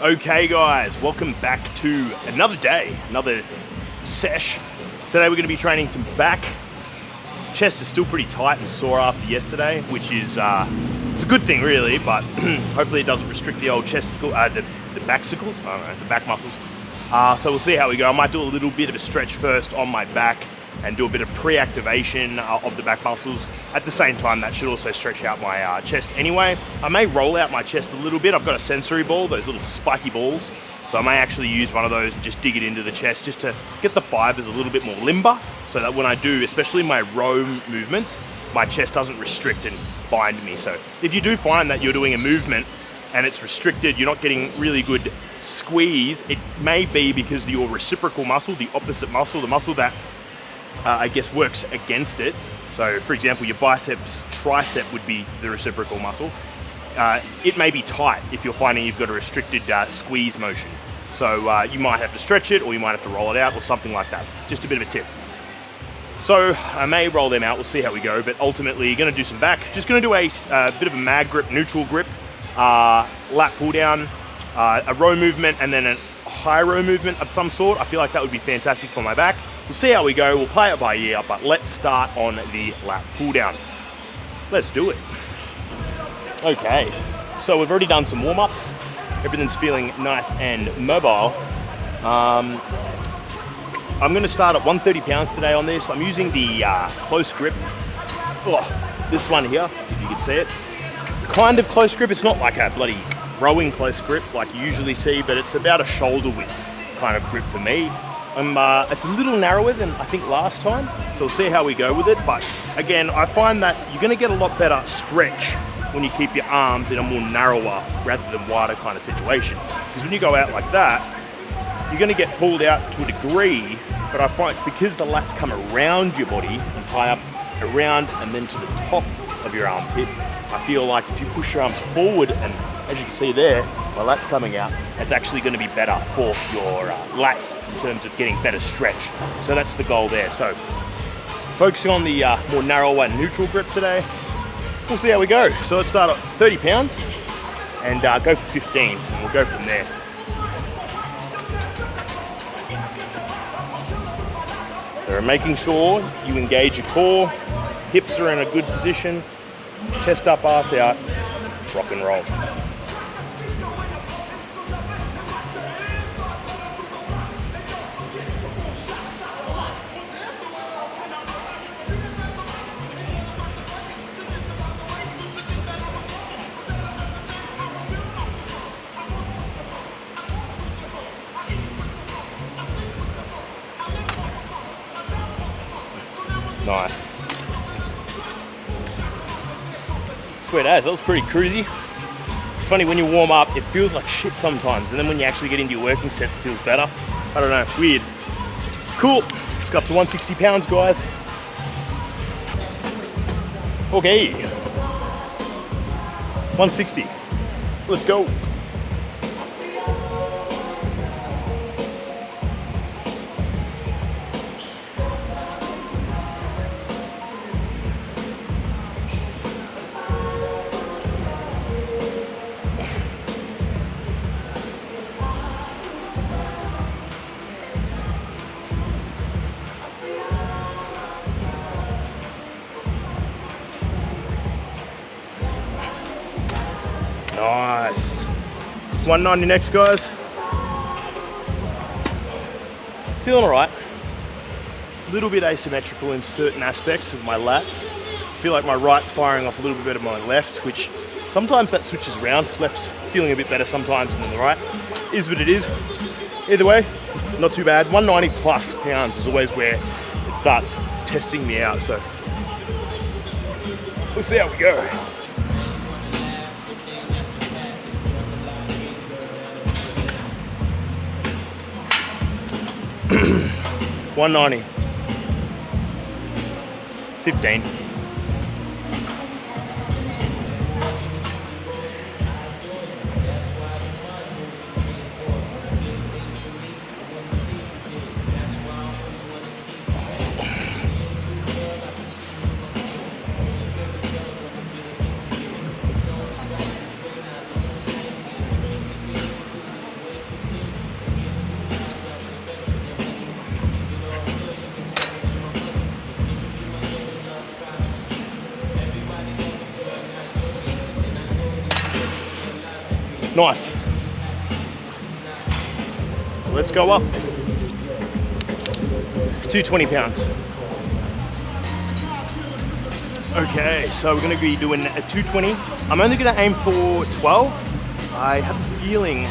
Okay guys, welcome back to another day, another sesh. Today we're going to be training some back. Chest is still pretty tight and sore after yesterday, which is it's a good thing really, but hopefully it doesn't restrict the old chesticle, the backsicles, I don't know, the back muscles. So we'll see how we go. I might do a little bit of a stretch first on my back and do a bit of pre-activation of the back muscles. At the same time, that should also stretch out my chest anyway. I may roll out my chest a little bit. I've got a sensory ball, those little spiky balls. So I may actually use one of those and just dig it into the chest just to get the fibers a little bit more limber so that when I do, especially my row movements, my chest doesn't restrict and bind me. So if you do find that you're doing a movement and it's restricted, you're not getting really good squeeze, it may be because your reciprocal muscle, the opposite muscle, the muscle that I guess works against it. So for example, your biceps, tricep would be the reciprocal muscle. It may be tight if you're finding you've got a restricted squeeze motion. So you might have to stretch it or you might have to roll it out or something like that. Just a bit of a tip. So I may roll them out, we'll see how we go, but ultimately you're gonna do some back. Just gonna do a bit of a mag grip, neutral grip, lat pull down, a row movement, and then a high row movement of some sort. I feel like that would be fantastic for my back. We'll see how we go, we'll play it by ear, but let's start on the lat pull down. Let's do it. Okay, so we've already done some warm-ups. Everything's feeling nice and mobile. I'm gonna start at 130 pounds today on this. I'm using the close grip. Oh, this one here, if you can see it. It's kind of close grip. It's not like a bloody rowing close grip like you usually see, but it's about a shoulder width kind of grip for me. It's a little narrower than I think last time, so we'll see how we go with it. But again, I find that you're gonna get a lot better stretch when you keep your arms in a more narrower rather than wider kind of situation. Because when you go out like that, you're gonna get pulled out to a degree, but I find because the lats come around your body and tie up around and then to the top of your armpit, I feel like if you push your arms forward, and as you can see there, my lats coming out, it's actually gonna be better for your lats in terms of getting better stretch. So that's the goal there. So focusing on the more narrower neutral grip today. We'll see how we go. So let's start at 30 pounds and go for 15, and we'll go from there. So making sure you engage your core, hips are in a good position, chest up, ass out, rock and roll. Nice. Sweet as, that was pretty cruisy. It's funny, when you warm up, it feels like shit sometimes, and then when you actually get into your working sets, it feels better. I don't know, weird. Cool, let's go up to 160 pounds, guys. Okay. 160, let's go. Nice. 190 next, guys. Feeling all right. A little bit asymmetrical in certain aspects of my lats. I feel like my right's firing off a little bit better than my left, which sometimes that switches around. Left's feeling a bit better sometimes than the right. Is what it is. Either way, not too bad. 190 plus pounds is always where it starts testing me out. So we'll see how we go. $190, 15. Nice. Let's go up. 220 pounds. Okay, so we're gonna be doing a 220. I'm only gonna aim for 12. I have a feeling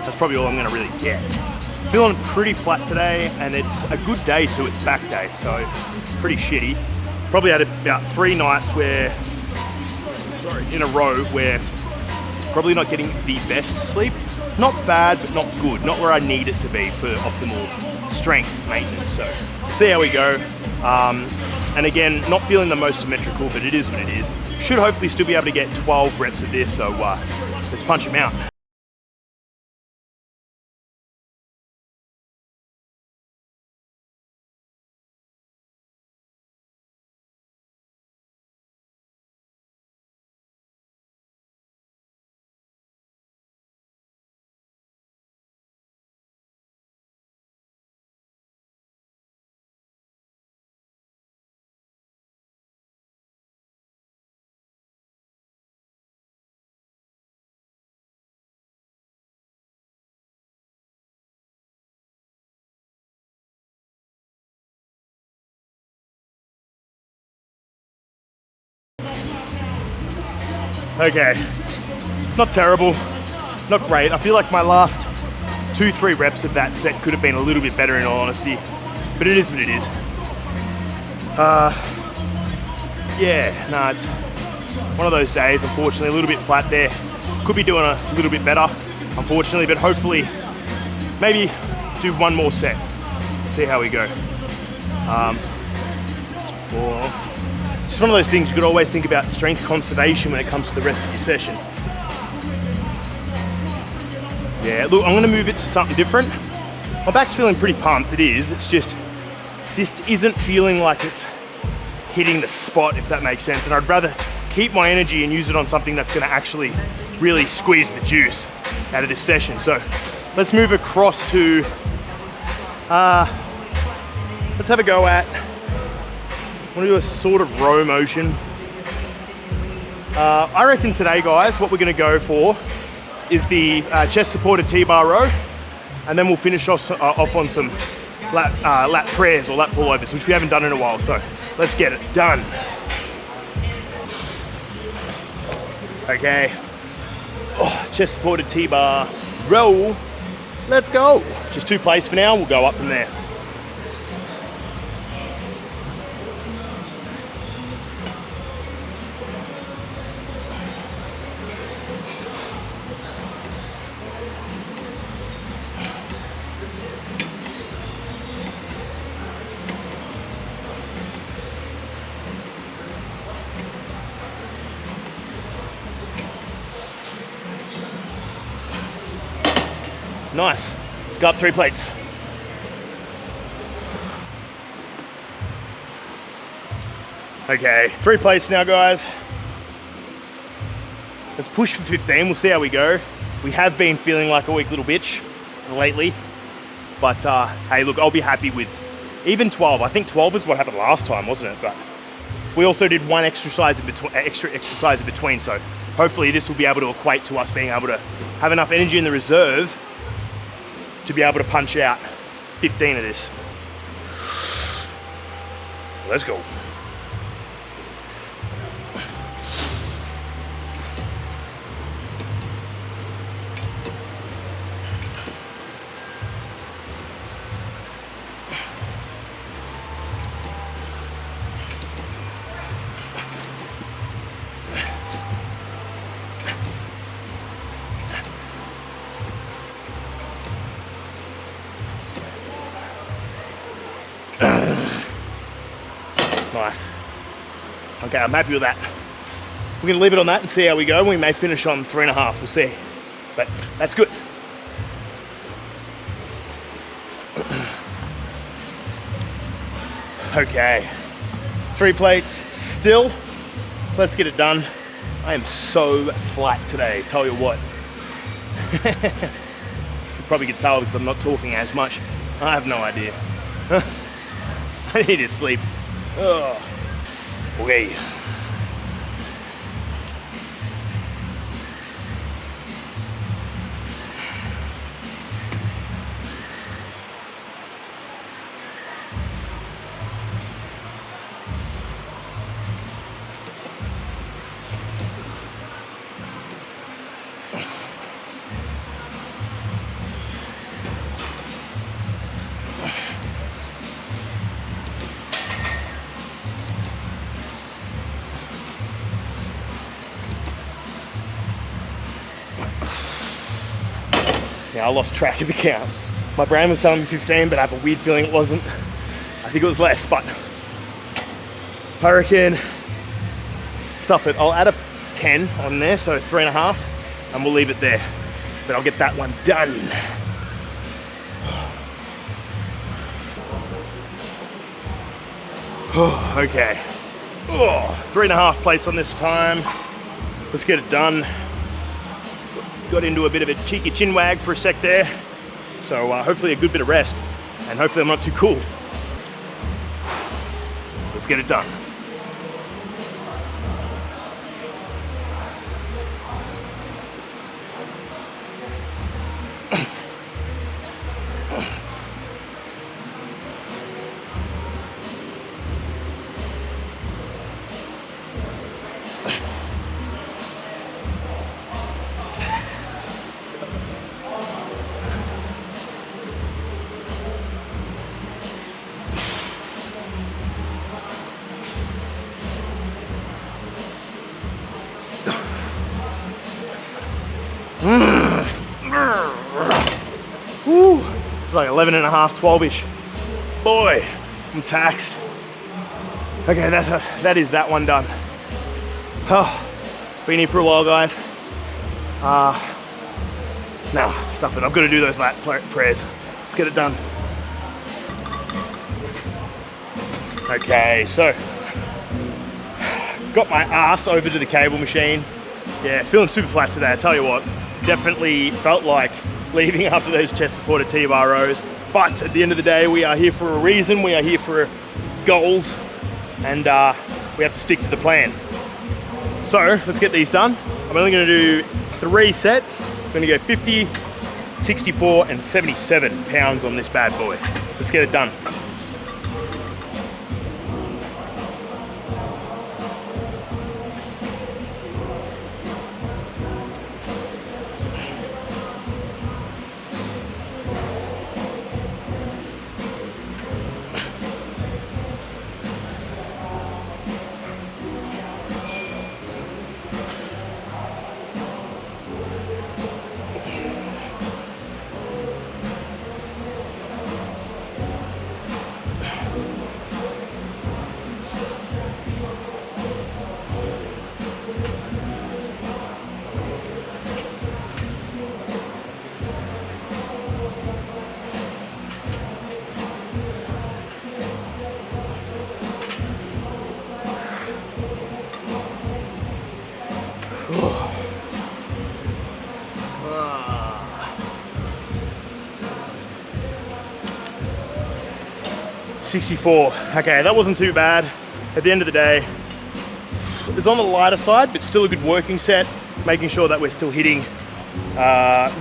that's probably all I'm gonna really get. Feeling pretty flat today, and it's a good day too, it's back day, so it's pretty shitty. Probably had about 3 nights where, in a row, where probably not getting the best sleep. Not bad, but not good. Not where I need it to be for optimal strength maintenance. So see how we go. And again, not feeling the most symmetrical, but it is what it is. Should hopefully still be able to get 12 reps of this, so let's punch him out. Okay, not terrible, not great. I feel like my last 2-3 reps of that set could have been a little bit better in all honesty, but it is what it is. It's one of those days, unfortunately, a little bit flat there. Could be doing a little bit better, unfortunately, but hopefully maybe do one more set, see how we go. It's one of those things you could always think about strength conservation when it comes to the rest of your session. Yeah, look, I'm gonna move it to something different. My back's feeling pretty pumped, it is. It's just, this isn't feeling like it's hitting the spot, if that makes sense. And I'd rather keep my energy and use it on something that's gonna actually really squeeze the juice out of this session. So let's move across to, let's have a go at, I want to do a sort of row motion. I reckon today, guys, what we're going to go for is the chest supported T-bar row, and then we'll finish off on some lat prayers or lat pullovers, which we haven't done in a while. So let's get it done. Okay. Chest supported T-bar row. Let's go. Just 2 plates for now. We'll go up from there. Nice. Let's go up 3 plates. Okay, 3 plates now, guys. Let's push for 15. We'll see how we go. We have been feeling like a weak little bitch lately, but hey, look, I'll be happy with even 12. I think 12 is what happened last time, wasn't it? But we also did one extra exercise in between, so hopefully this will be able to equate to us being able to have enough energy in the reserve to be able to punch out 15 of this. Let's go. Nice. Okay, I'm happy with that. We're gonna leave it on that and see how we go. We may finish on 3.5, we'll see. But that's good. Okay, 3 plates still. Let's get it done. I am so flat today, tell you what. You probably can tell because I'm not talking as much. I have no idea. I need to sleep. Ugh. Okay. Now I lost track of the count. My brain was telling me 15, but I have a weird feeling it wasn't. I think it was less, but I reckon stuff it. I'll add a 10 on there, so 3.5, and we'll leave it there. But I'll get that one done. Okay. 3.5 plates on this time. Let's get it done. Got into a bit of a cheeky chin wag for a sec there. So hopefully a good bit of rest, and hopefully I'm not too cool. Let's get it done. Woo. It's like 11.5, 12-ish. Boy, I'm taxed. Okay, that is that one done. Oh, been here for a while, guys. Nah, stuff it. I've got to do those lat prayers. Let's get it done. Okay, so got my ass over to the cable machine. Yeah, feeling super flat today, I tell you what. Definitely felt like leaving after those chest supported T-bar rows. But at the end of the day, we are here for a reason. We are here for goals, and we have to stick to the plan. So let's get these done. I'm only gonna do 3 sets. I'm gonna go 50, 64, and 77 pounds on this bad boy. Let's get it done. Ah. 64. Okay, that wasn't too bad. At the end of the day, it's on the lighter side, but still a good working set, making sure that we're still hitting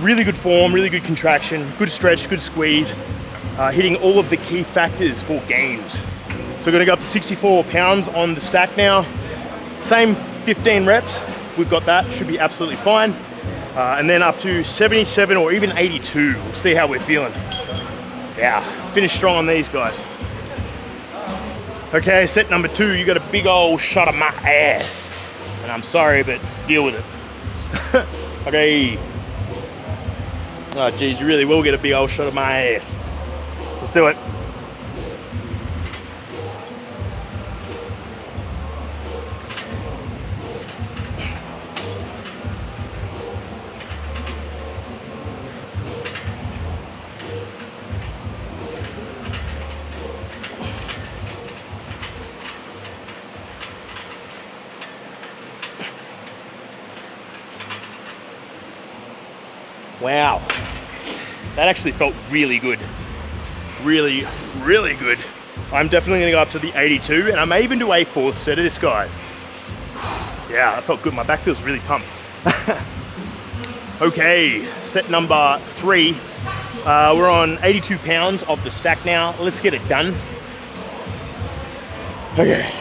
really good form, really good contraction, good stretch, good squeeze, hitting all of the key factors for games. So we're gonna go up to 64 pounds on the stack now. Same 15 reps, we've got that, should be absolutely fine. And then up to 77 or even 82, we'll see how we're feeling. Yeah, finish strong on these guys. Okay, set number 2, you got a big old shot of my ass. And I'm sorry, but deal with it. Okay. Oh geez, you really will get a big old shot of my ass. Let's do it. Wow, that actually felt really good. Really, really good. I'm definitely gonna go up to the 82, and I may even do a 4th set of this, guys. Yeah, that felt good. My back feels really pumped. Okay, set number 3. We're on 82 pounds of the stack now. Let's get it done. Okay.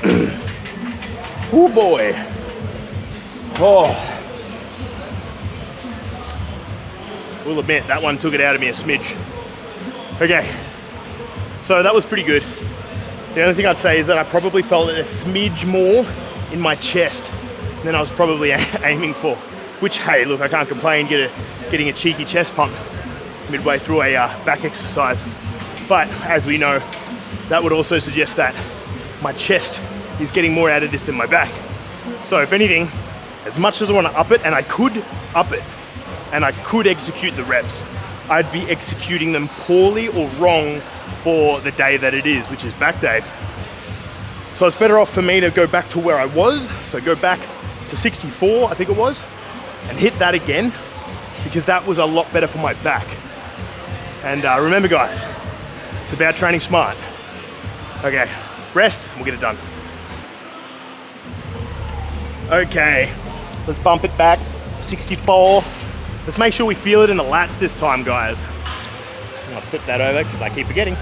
Oh boy. Oh. We'll admit, that one took it out of me a smidge. Okay, so that was pretty good. The only thing I'd say is that I probably felt it a smidge more in my chest than I was probably aiming for. Which, hey, look, I can't complain getting a cheeky chest pump midway through a back exercise. But as we know, that would also suggest that my chest is getting more out of this than my back. So if anything, as much as I want to up it, and I could up it, and I could execute the reps, I'd be executing them poorly or wrong for the day that it is, which is back day. So it's better off for me to go back to where I was, so go back to 64, I think it was, and hit that again, because that was a lot better for my back. And remember guys, it's about training smart. Okay, rest, and we'll get it done. Okay, let's bump it back to 64. Let's make sure we feel it in the lats this time, guys. I'm gonna flip that over because I keep forgetting.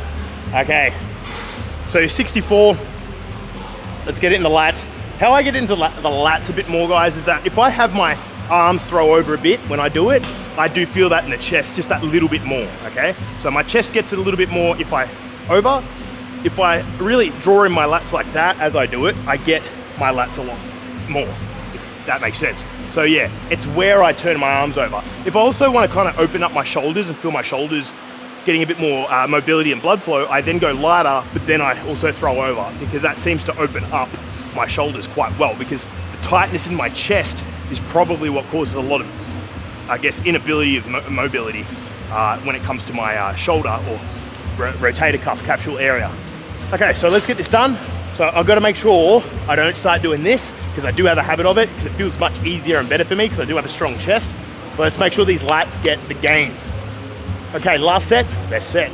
Okay, so 64, let's get it in the lats. How I get into the lats a bit more, guys, is that if I have my arms throw over a bit when I do it, I do feel that in the chest, just that little bit more, okay? So my chest gets it a little bit more if I over. If I really draw in my lats like that as I do it, I get my lats a lot more, if that makes sense. So yeah, it's where I turn my arms over. If I also want to kind of open up my shoulders and feel my shoulders getting a bit more mobility and blood flow, I then go lighter, but then I also throw over, because that seems to open up my shoulders quite well, because the tightness in my chest is probably what causes a lot of, I guess, inability of mobility when it comes to my shoulder or rotator cuff capsule area. Okay, so let's get this done. So I've got to make sure I don't start doing this, because I do have a habit of it, because it feels much easier and better for me, because I do have a strong chest. But let's make sure these lats get the gains. Okay, last set, best set.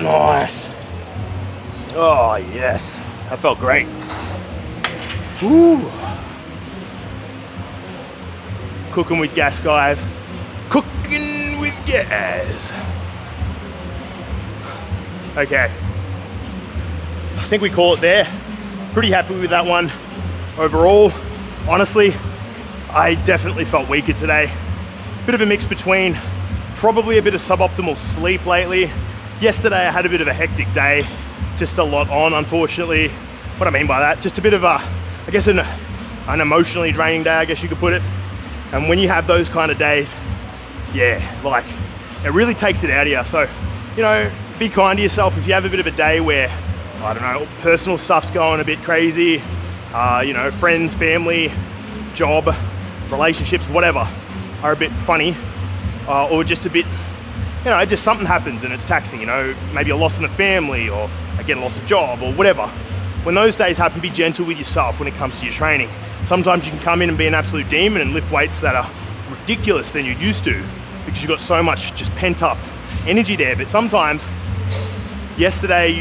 Nice. Oh, yes. That felt great. Woo. Cooking with gas, guys. Cooking with gas. Okay. I think we call it there. Pretty happy with that one. Overall, honestly, I definitely felt weaker today. Bit of a mix between probably a bit of suboptimal sleep lately. Yesterday I had a bit of a hectic day, just a lot on, unfortunately. What I mean by that, just a bit of a, I guess an emotionally draining day, I guess you could put it. And when you have those kind of days, yeah, like it really takes it out of you. So, you know, be kind to yourself. If you have a bit of a day where, I don't know, personal stuff's going a bit crazy, you know, friends, family, job, relationships, whatever, are a bit funny, or just a bit, you know, just something happens and it's taxing, you know, maybe a loss in the family, or again, a loss of job, or whatever. When those days happen, be gentle with yourself when it comes to your training. Sometimes you can come in and be an absolute demon and lift weights that are ridiculous than you used to, because you've got so much just pent up energy there. But sometimes, yesterday,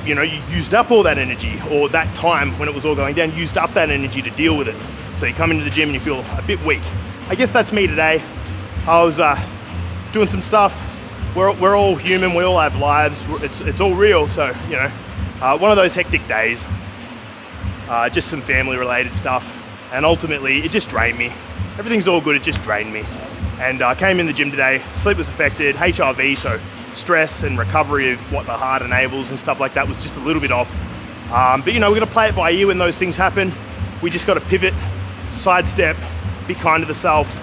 you know, you used up all that energy, or that time when it was all going down, used up that energy to deal with it. So you come into the gym and you feel a bit weak. I guess that's me today. I was doing some stuff. We're all human, we all have lives, it's all real, so, you know, one of those hectic days, just some family related stuff, and ultimately it just drained me. Everything's all good, it just drained me. And I came in the gym today, sleep was affected, HRV, so stress and recovery of what the heart enables and stuff like that was just a little bit off. But you know, we're gonna play it by ear when those things happen. We just gotta pivot, sidestep, be kind to the self,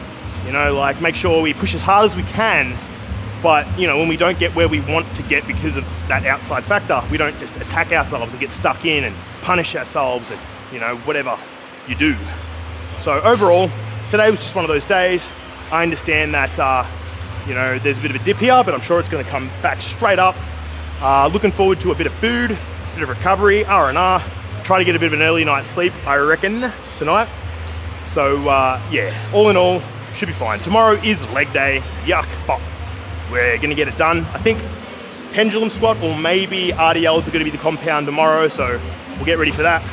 you know, like make sure we push as hard as we can. But, you know, when we don't get where we want to get because of that outside factor, we don't just attack ourselves and get stuck in and punish ourselves and, you know, whatever you do. So overall, today was just one of those days. I understand that, you know, there's a bit of a dip here, but I'm sure it's going to come back straight up. Looking forward to a bit of food, a bit of recovery, R&R. Try to get a bit of an early night's sleep, I reckon, tonight. So, yeah, all in all, should be fine. Tomorrow is leg day, yuck, but we're going to get it done. I think pendulum squat or maybe RDLs are going to be the compound tomorrow, so we'll get ready for that.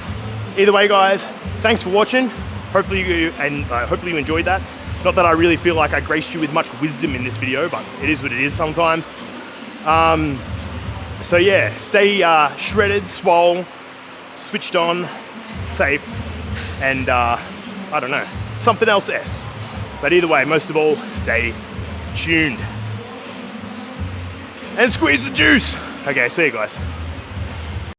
Either way, guys, thanks for watching. Hopefully you enjoyed that. Not that I really feel like I graced you with much wisdom in this video, but it is what it is sometimes. So yeah, stay shredded, swole, switched on, safe, and I don't know, something else S. But either way, most of all, stay tuned. And squeeze the juice. Okay, see you guys.